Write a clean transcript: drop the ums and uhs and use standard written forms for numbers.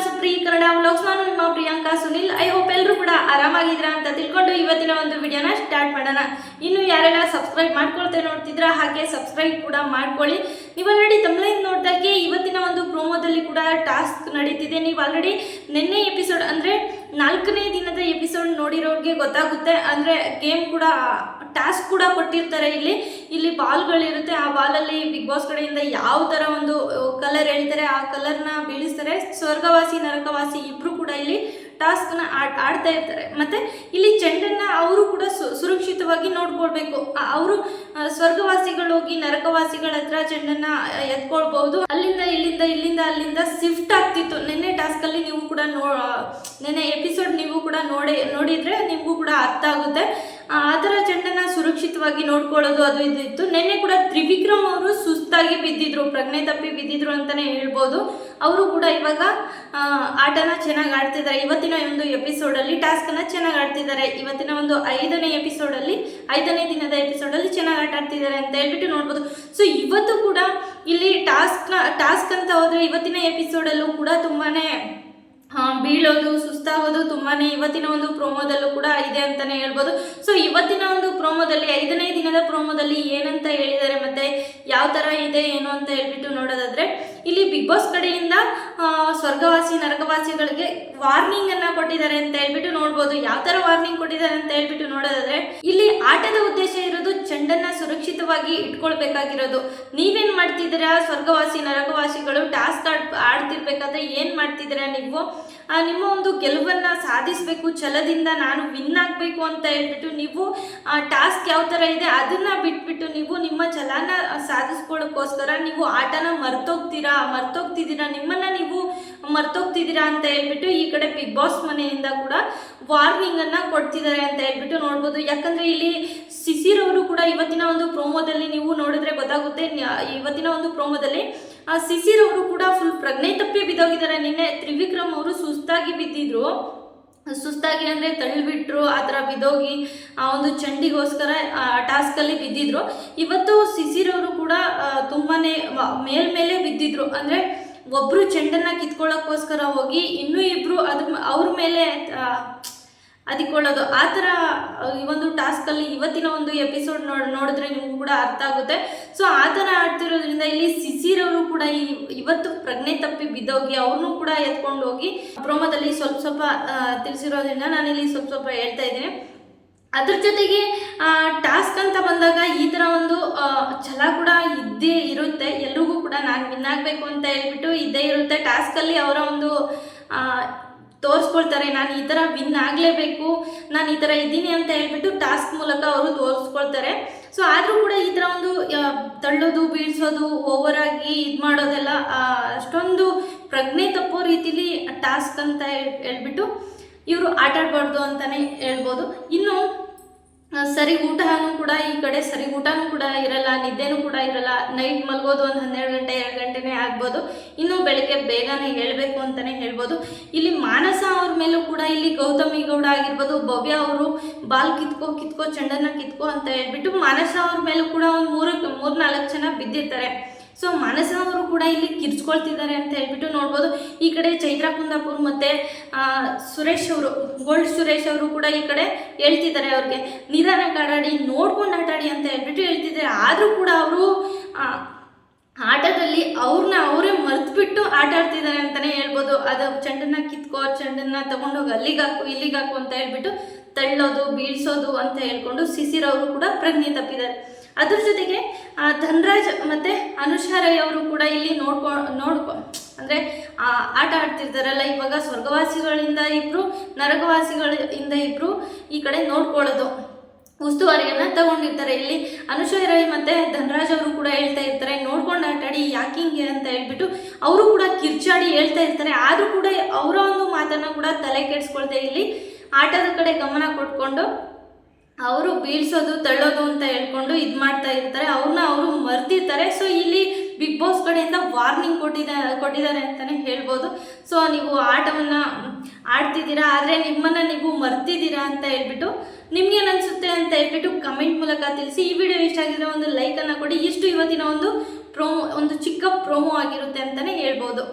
Supreme Kannada vlogs. ನಾನು ನಿಮ್ಮ Priyanka Sunil. I hope ಎಲ್ಲರೂ ಕೂಡ ಆರಾಮಾಗಿದ್ದೀರಾ ಅಂತ ತಿಳ್ಕೊಂಡು ಇವತ್ತಿನ ಒಂದು ವಿಡಿಯೋನ ಸ್ಟಾರ್ಟ್ ಮಾಡೋಣ. ಇನ್ನು ಯಾರೆಲ್ಲ ಸಬ್ಸ್ಕ್ರೈಬ್ ಮಾಡ್ಕೊಳ್ತಾ ನೋಡ್ತಿದ್ರ ಹಾಗೆ ಸಬ್ಸ್ಕ್ರೈಬ್ ಕೂಡ ಮಾಡ್ಕೊಳ್ಳಿ. ನೀವು ಆಲ್ರೆಡಿ ತಮಿಳಿನ ನೋಡಿದಾಗೆ ಇವತ್ತಿನ ಒಂದು ಪ್ರೋಮೋದಲ್ಲಿ ಕೂಡ ಟಾಸ್ಕ್ ನಡೀತಿದೆ. ನೀವು ಆಲ್ರೆಡಿ ನಿನ್ನೆ ಎಪಿಸೋಡ್ ಅಂದರೆ 4ನೇ ದಿನದ ಎಪಿಸೋಡ್ ನೋಡಿರೋರಿಗೆ ಗೊತ್ತಾಗುತ್ತೆ. ಅಂದರೆ ಗೇಮ್ ಕೂಡ ಟಾಸ್ಕ್ ಕೂಡ ಕೊಟ್ಟಿರ್ತಾರೆ. ಇಲ್ಲಿ ಬಾಲ್ಗಳಿರುತ್ತೆ. ಆ ಬಾಲಲ್ಲಿ ಬಿಗ್ ಬಾಸ್ ಕಡೆಯಿಂದ ಯಾವ ಥರ ಒಂದು ಕಲರ್ ಹೇಳ್ತಾರೆ ಆ ಕಲರ್ನ ಬೀಳಿಸ್ತಾರೆ. ಸ್ವರ್ಗವಾಸಿ ನರಕವಾಸಿ ಇಬ್ಬರು ಕೂಡ ಇಲ್ಲಿ ಟಾಸ್ಕ್ನ ಆಡ್ತಾ ಇರ್ತಾರೆ. ಮತ್ತು ಇಲ್ಲಿ ಚೆಂಡನ್ನು ಅವರು ಕೂಡ ಸುರಕ್ಷಿತವಾಗಿ ನೋಡ್ಕೊಳ್ಬೇಕು. ಅವರು ಸ್ವರ್ಗವಾಸಿಗಳು ಹೋಗಿ ನರಕವಾಸಿಗಳ ಹತ್ರ ಚೆಂಡನ್ನು ಎತ್ಕೊಳ್ಬಹುದು. ಇಲ್ಲಿಂದ ಅಲ್ಲಿಂದ ಶಿಫ್ಟ್ ಆಗ್ತಿತ್ತು. ನಿನ್ನೆ ಟಾಸ್ಕಲ್ಲಿ ನೀವು ಕೂಡ ನಿನ್ನೆ ಎಪಿಸೋಡ್ ನೀವು ಕೂಡ ನೋಡಿದರೆ ನಿಮಗೂ ಕೂಡ ಅರ್ಥ ಆಗುತ್ತೆ. ಆ ಥರ ಚೆಂಡನ್ನು ಸುರಕ್ಷಿತವಾಗಿ ನೋಡ್ಕೊಳ್ಳೋದು ಅದು ಇದು ಇತ್ತು. ನಿನ್ನೆ ಕೂಡ ತ್ರಿವಿಕ್ರಮ್ ಅವರು ಸುಸ್ತಾಗಿ ಬಿದ್ದಿದ್ರು, ಪ್ರಜ್ಞೆ ತಪ್ಪಿ ಬಿದ್ದಿದ್ರು ಅಂತಲೇ ಹೇಳ್ಬೋದು. ಅವರು ಕೂಡ ಇವಾಗ ಆಟನ ಚೆನ್ನಾಗಿ ಆಡ್ತಿದ್ದಾರೆ. ಇವತ್ತಿನ ಒಂದು ಎಪಿಸೋಡಲ್ಲಿ ಟಾಸ್ಕನ್ನು ಚೆನ್ನಾಗಿ ಆಡ್ತಿದ್ದಾರೆ. ಇವತ್ತಿನ ಒಂದು 5ನೇ ಎಪಿಸೋಡಲ್ಲಿ 5ನೇ ದಿನದ ಎಪಿಸೋಡಲ್ಲಿ ಚೆನ್ನಾಗಿ ಆಟ ಆಡ್ತಿದ್ದಾರೆ ಅಂತ ಹೇಳ್ಬಿಟ್ಟು ನೋಡ್ಬೋದು. ಸೊ ಇವತ್ತು ಕೂಡ ಇಲ್ಲಿ ಟಾಸ್ಕ್ ಅಂತ ಹೋದರೆ ಇವತ್ತಿನ ಎಪಿಸೋಡಲ್ಲೂ ಕೂಡ ತುಂಬಾ ಬೀಳೋದು ಸುಸ್ತಾಗೋದು ತುಂಬಾ ಇವತ್ತಿನ ಒಂದು ಪ್ರೋಮೋದಲ್ಲೂ ಕೂಡ ಇದೆ ಅಂತಲೇ ಹೇಳ್ಬೋದು. ಸೊ ಇವತ್ತಿನ ಒಂದು ಪ್ರೋಮೋದಲ್ಲಿ 5ನೇ ದಿನದ ಪ್ರೋಮೋದಲ್ಲಿ ಏನಂತ ಹೇಳಿದ್ದಾರೆ ಮತ್ತು ಯಾವ ಥರ ಇದೆ ಏನು ಅಂತ ಹೇಳ್ಬಿಟ್ಟು ನೋಡೋದಾದರೆ, ಇಲ್ಲಿ ಬಿಗ್ ಬಾಸ್ ಕಡೆಯಿಂದ ಸ್ವರ್ಗವಾಸಿ ನರಕವಾಸಿಗಳಿಗೆ ವಾರ್ನಿಂಗನ್ನು ಕೊಟ್ಟಿದ್ದಾರೆ ಅಂತ ಹೇಳ್ಬಿಟ್ಟು ನೋಡ್ಬೋದು. ಯಾವ ಥರ ವಾರ್ನಿಂಗ್ ಕೊಟ್ಟಿದ್ದಾರೆ ಅಂತ ಹೇಳ್ಬಿಟ್ಟು ನೋಡೋದಾದರೆ, ಇಲ್ಲಿ ಆಟದ ಉದ್ದೇಶ ಇರೋದು ಚೆಂಡನ್ನು ಸುರಕ್ಷಿತವಾಗಿ ಇಟ್ಕೊಳ್ಬೇಕಾಗಿರೋದು. ನೀವೇನು ಮಾಡ್ತಿದ್ದೀರಾ ಸ್ವರ್ಗವಾಸಿ ನರಕವಾಸಿಗಳು? ಟಾಸ್ಕ್ ಆಡ್ತಿರ್ಬೇಕಾದ್ರೆ ಏನು ಮಾಡ್ತಿದ್ದೀರಾ ನೀವು? ನಿಮ್ಮ ಒಂದು ಗೆಲುವನ್ನು ಸಾಧಿಸಬೇಕು ಛಲದಿಂದ, ನಾನು ವಿನ್ ಆಗಬೇಕು ಅಂತ ಹೇಳ್ಬಿಟ್ಟು ನೀವು ಟಾಸ್ಕ್ ಯಾವ ಥರ ಇದೆ ಅದನ್ನು ಬಿಟ್ಬಿಟ್ಟು ನೀವು ನಿಮ್ಮ ಛಲನ ಸಾಧಿಸ್ಕೊಳ್ಳೋಕ್ಕೋಸ್ಕರ ನೀವು ಆಟನ ಮರ್ತೋಗ್ತಿದ್ದೀರಾ, ನಿಮ್ಮನ್ನು ನೀವು ಮರ್ತೋಗ್ತಿದ್ದೀರಾ ಅಂತ ಹೇಳ್ಬಿಟ್ಟು ಈ ಕಡೆ ಬಿಗ್ ಬಾಸ್ ಮನೆಯಿಂದ ಕೂಡ ವಾರ್ನಿಂಗನ್ನು ಕೊಡ್ತಿದ್ದಾರೆ ಅಂತ ಹೇಳ್ಬಿಟ್ಟು ನೋಡ್ಬೋದು. ಯಾಕಂದರೆ ಇಲ್ಲಿ ಶಿಶಿರ್ ಅವರು ಕೂಡ ಇವತ್ತಿನ ಒಂದು ಪ್ರೋಮೋದಲ್ಲಿ ನೀವು ನೋಡಿದ್ರೆ ಗೊತ್ತಾಗುತ್ತೆ. ಇವತ್ತಿನ ಒಂದು ಪ್ರೋಮೋದಲ್ಲಿ ಶಿಶಿರ್ ಅವರು ಕೂಡ ಫುಲ್ ಪ್ರಜ್ಞೆ ತಪ್ಪಿ ಬಿದ್ದೋಗಿದ್ದಾರೆ. ನಿನ್ನೆ ತ್ರಿವಿಕ್ರಮ್ ಅವರು ಸುಸ್ತಾಗಿ ಬಿದ್ದಿದ್ರು. ಸುಸ್ತಾಗಿ ಅಂದರೆ ತಳ್ಳಿಬಿಟ್ರು, ಆ ಥರ ಬಿದ್ದೋಗಿ ಆ ಒಂದು ಚೆಂಡಿಗೋಸ್ಕರ ಟಾಸ್ಕಲ್ಲಿ ಬಿದ್ದಿದ್ರು. ಇವತ್ತು ಶಿಶಿರ್ ಅವರು ಕೂಡ ತುಂಬಾ ಮೇಲ್ಮೇಲೆ ಬಿದ್ದಿದ್ರು. ಅಂದರೆ ಒಬ್ಬರು ಚೆಂಡನ್ನು ಕಿತ್ಕೊಳ್ಳೋಕ್ಕೋಸ್ಕರ ಹೋಗಿ ಇನ್ನೂ ಇಬ್ಬರು ಅವ್ರ ಮೇಲೆ ಅದಿಕೊಳ್ಳೋದು, ಆ ಥರ ಈ ಒಂದು ಟಾಸ್ಕಲ್ಲಿ ಇವತ್ತಿನ ಒಂದು ಎಪಿಸೋಡ್ ನೋಡಿದ್ರೆ ನಿಮಗೂ ಕೂಡ ಅರ್ಥ ಆಗುತ್ತೆ. ಸೊ ಆ ಥರ ಆಡ್ತಿರೋದ್ರಿಂದ ಇಲ್ಲಿ ಶಿಶಿರ್ ಅವರು ಕೂಡ ಇವತ್ತು ಪ್ರಜ್ಞೆ ತಪ್ಪಿ ಬಿದ್ದೋಗಿ ಅವ್ರನ್ನೂ ಕೂಡ ಎತ್ಕೊಂಡು ಹೋಗಿ ಪ್ರೋಮೋದಲ್ಲಿ ಸ್ವಲ್ಪ ತಿಳಿಸಿರೋದ್ರಿಂದ ನಾನಿಲ್ಲಿ ಸ್ವಲ್ಪ ಹೇಳ್ತಾ ಇದ್ದೀನಿ. ಅದ್ರ ಜೊತೆಗೆ ಟಾಸ್ಕ್ ಅಂತ ಬಂದಾಗ ಈ ಥರ ಒಂದು ಛಲ ಕೂಡ ಇದ್ದೇ ಇರುತ್ತೆ. ಎಲ್ರಿಗೂ ಕೂಡ ನಾನು ವಿನ್ ಆಗಬೇಕು ಅಂತ ಹೇಳ್ಬಿಟ್ಟು ಇದ್ದೇ ಇರುತ್ತೆ. ಟಾಸ್ಕಲ್ಲಿ ಅವರ ಒಂದು ತೋರಿಸ್ಕೊಳ್ತಾರೆ, ನಾನು ಈ ಥರ ವಿನ್ ಆಗಲೇಬೇಕು, ನಾನು ಈ ಥರ ಇದ್ದೀನಿ ಅಂತ ಹೇಳ್ಬಿಟ್ಟು ಟಾಸ್ಕ್ ಮೂಲಕ ಅವರು ತೋರಿಸ್ಕೊಳ್ತಾರೆ. ಸೊ ಆದರೂ ಕೂಡ ಈ ಥರ ಒಂದು ತಳ್ಳೋದು ಬೀಳ್ಸೋದು ಓವರಾಗಿ ಇದು ಮಾಡೋದೆಲ್ಲ ಅಷ್ಟೊಂದು ಪ್ರಜ್ಞೆ ತಪ್ಪೋ ರೀತಿಲಿ ಟಾಸ್ಕ್ ಅಂತ ಹೇಳ್ಬಿಟ್ಟು ಇವರು ಆಟಾಡಬಾರ್ದು ಅಂತಲೇ ಹೇಳ್ಬೋದು. ಇನ್ನು ಸರಿ ಊಟನೂ ಕೂಡ ಈ ಕಡೆ ಸರಿ ಊಟನೂ ಕೂಡ ಇರಲ್ಲ, ನಿದ್ದೆನೂ ಕೂಡ ಇರಲ್ಲ. ನೈಟ್ ಮಲ್ಗೋದು ಒಂದು 12 ಗಂಟೆ 2 ಗಂಟೆನೇ ಆಗ್ಬೋದು. ಇನ್ನು ಬೆಳಗ್ಗೆ ಬೇಗನೆ ಹೇಳಬೇಕು ಅಂತಲೇ ಹೇಳ್ಬೋದು. ಇಲ್ಲಿ ಮಾನಸ ಅವ್ರ ಮೇಲೂ ಕೂಡ ಇಲ್ಲಿ ಗೌತಮಿ ಗೌಡ ಆಗಿರ್ಬೋದು, ಭವ್ಯ ಅವರು ಬಾಲ್ ಕಿತ್ಕೋ ಚೆಂಡನ್ನು ಕಿತ್ಕೋ ಅಂತ ಹೇಳ್ಬಿಟ್ಟು ಮಾನಸ ಅವ್ರ ಮೇಲೂ ಕೂಡ ಒಂದು 3-4 ಜನ ಬಿದ್ದಿರ್ತಾರೆ. ಸೊ ಮಾನಸ ಅವರು ಕೂಡ ಇಲ್ಲಿ ಕಿರ್ಚ್ಕೊಳ್ತಿದ್ದಾರೆ ಅಂತ ಹೇಳ್ಬಿಟ್ಟು ನೋಡ್ಬೋದು. ಈ ಕಡೆ ಚೈತ್ರಾ ಕುಂದಾಪುರ್ ಮತ್ತು ಗೋಲ್ಡ್ ಸುರೇಶ್ ಅವರು ಕೂಡ ಈ ಕಡೆ ಹೇಳ್ತಿದ್ದಾರೆ ಅವ್ರಿಗೆ ನಿಧಾನಕ್ಕೆ ಆಟಾಡಿ, ನೋಡ್ಕೊಂಡು ಆಟಾಡಿ ಅಂತ ಹೇಳ್ಬಿಟ್ಟು ಹೇಳ್ತಿದ್ದಾರೆ. ಆದರೂ ಕೂಡ ಅವರು ಆಟದಲ್ಲಿ ಅವರೇ ಮರೆತುಬಿಟ್ಟು ಆಟ ಆಡ್ತಿದ್ದಾರೆ ಅಂತಲೇ ಹೇಳ್ಬೋದು. ಅದು ಚೆಂಡನ್ನು ತಗೊಂಡೋಗಿ ಅಲ್ಲಿಗಾಕು ಇಲ್ಲಿಗಾಕು ಅಂತ ಹೇಳ್ಬಿಟ್ಟು ತಳ್ಳೋದು ಬೀಳ್ಸೋದು ಅಂತ ಹೇಳ್ಕೊಂಡು ಶಿಶಿರ್ ಅವರು ಕೂಡ ಪ್ರಜ್ಞೆ ತಪ್ಪಿದ್ದಾರೆ. ಅದ್ರ ಜೊತೆಗೆ ಧನ್ರಾಜ್ ಮತ್ತು ಅನುಷಾ ರೈ ಅವರು ಕೂಡ ಇಲ್ಲಿ ನೋಡ್ಕೊ ಅಂದರೆ ಆಟ ಆಡ್ತಿರ್ತಾರಲ್ಲ. ಇವಾಗ ಸ್ವರ್ಗವಾಸಿಗಳಿಂದ ಇಬ್ಬರು ನರಕವಾಸಿಗಳಿಂದ ಇಬ್ಬರು ಈ ಕಡೆ ನೋಡ್ಕೊಳ್ಳೋದು ಉಸ್ತುವಾರಿಯನ್ನು ತಗೊಂಡಿರ್ತಾರೆ. ಇಲ್ಲಿ ಅನುಷಾ ರೈ ಮತ್ತು ಧನ್ರಾಜ್ ಅವರು ಕೂಡ ಹೇಳ್ತಾ ಇರ್ತಾರೆ, ನೋಡ್ಕೊಂಡು ಆಟಾಡಿ ಯಾಕಿಂಗೆ ಅಂತ ಹೇಳ್ಬಿಟ್ಟು ಅವರು ಕೂಡ ಕಿರ್ಚಾಡಿ ಹೇಳ್ತಾ ಇರ್ತಾರೆ. ಆದರೂ ಕೂಡ ಅವರ ಒಂದು ಮಾತನ್ನು ಕೂಡ ತಲೆ ಕೆಡಿಸ್ಕೊಳ್ದೆ ಇಲ್ಲಿ ಆಟದ ಕಡೆ ಗಮನ ಕೊಟ್ಕೊಂಡು ಅವರು ಬೀಳ್ಸೋದು ತಳ್ಳೋದು ಅಂತ ಹೇಳ್ಕೊಂಡು ಇದು ಮಾಡ್ತಾ ಇರ್ತಾರೆ. ಅವರು ಮರ್ತಿರ್ತಾರೆ. ಸೊ ಇಲ್ಲಿ ಬಿಗ್ ಬಾಸ್ ಕಡೆಯಿಂದ ವಾರ್ನಿಂಗ್ ಕೊಟ್ಟಿದ್ದಾರೆ ಅಂತಲೇ ಹೇಳ್ಬೋದು. ಸೊ ನೀವು ಆಟವನ್ನು ಆಡ್ತಿದ್ದೀರಾ, ಆದರೆ ನಿಮ್ಮನ್ನು ನೀವು ಮರ್ತಿದ್ದೀರಾ ಅಂತ ಹೇಳ್ಬಿಟ್ಟು ನಿಮ್ಗೇನು ಅನಿಸುತ್ತೆ ಅಂತ ಹೇಳ್ಬಿಟ್ಟು ಕಮೆಂಟ್ ಮೂಲಕ ತಿಳಿಸಿ. ಈ ವಿಡಿಯೋ ಇಷ್ಟ ಆಗಿದ್ರೆ ಒಂದು ಲೈಕನ್ನು ಕೊಡಿ. ಇಷ್ಟು ಇವತ್ತಿನ ಒಂದು ಚಿಕ್ಕ ಪ್ರೋಮೋ ಆಗಿರುತ್ತೆ ಅಂತಲೇ ಹೇಳ್ಬೋದು.